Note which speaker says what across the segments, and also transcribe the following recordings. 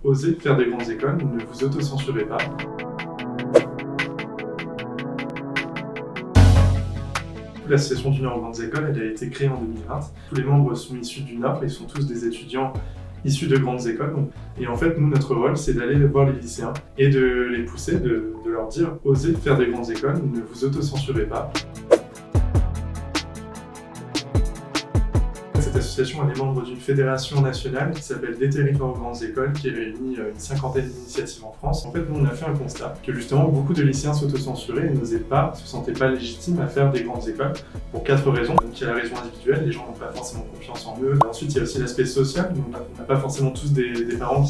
Speaker 1: osez faire des grandes écoles, ne vous autocensurez pas. L'association du Nord aux grandes écoles, elle a été créée en 2020. Tous les membres sont issus du Nord, ils sont tous des étudiants issus de grandes écoles. Et en fait, nous, notre rôle, c'est d'aller voir les lycéens et de les pousser, de leur dire « Osez faire des grandes écoles, ne vous autocensurez pas ». Cette association elle est membre d'une fédération nationale qui s'appelle Des territoires aux grandes écoles, qui réunit une cinquantaine d'initiatives en France. En fait, nous, on a fait un constat que justement, beaucoup de lycéens s'autocensuraient et n'osaient pas, se sentaient pas légitimes à faire des grandes écoles pour 4 raisons. Donc, il y a la raison individuelle, les gens n'ont pas forcément confiance en eux. Ensuite, il y a aussi l'aspect social. On n'a pas forcément tous des parents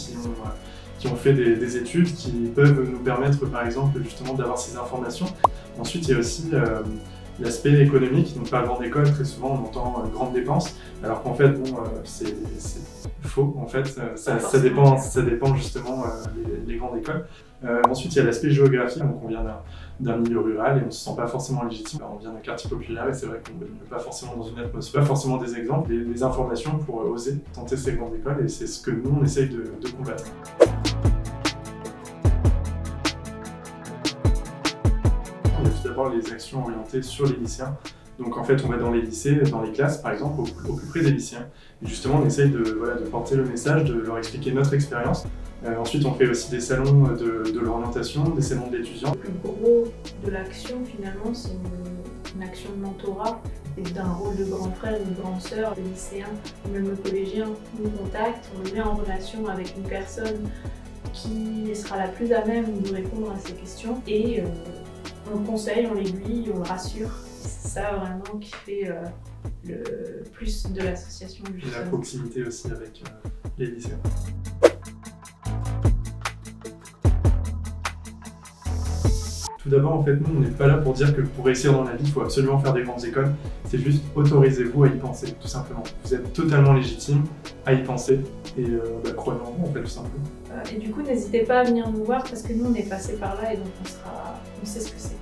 Speaker 1: qui ont fait des études qui peuvent nous permettre, par exemple, justement d'avoir ces informations. Ensuite, il y a aussi l'aspect économique, donc par grande école, très souvent on entend grandes dépenses, alors qu'en fait, c'est faux, en fait, ça dépend justement les grandes écoles. Ensuite, il y a l'aspect géographique, donc on vient d'un milieu rural et on ne se sent pas forcément légitime. On vient d'un quartier populaire et c'est vrai qu'on ne met pas forcément dans une atmosphère, pas forcément des exemples, des informations pour oser tenter ces grandes écoles et c'est ce que nous on essaye de combattre. Il y a tout d'abord les actions orientées sur les lycéens. Donc en fait, on va dans les lycées, dans les classes par exemple, au plus près des lycéens. Et justement, on essaye de porter le message, de leur expliquer notre expérience. Ensuite, on fait aussi des salons de l'orientation, des salons de l'étudiant.
Speaker 2: Le plus gros de l'action, finalement, c'est une action de mentorat et d'un rôle de grand frère ou de grande sœur. Les lycéens, même le collégien, nous contactent, on les met en relation avec une personne qui sera la plus à même de répondre à ces questions et on le conseille, on l'aiguille, on le rassure. C'est ça vraiment qui fait le plus de l'association.
Speaker 1: Et la proximité aussi avec les lycéens. Tout d'abord, en fait, nous, on n'est pas là pour dire que pour réussir dans la vie, il faut absolument faire des grandes écoles. C'est juste autorisez-vous à y penser, tout simplement. Vous êtes totalement légitime à y penser et croyez en vous, en fait, tout simplement.
Speaker 2: Et du coup, n'hésitez pas à venir nous voir parce que nous, on est passé par là et donc on sait ce que c'est.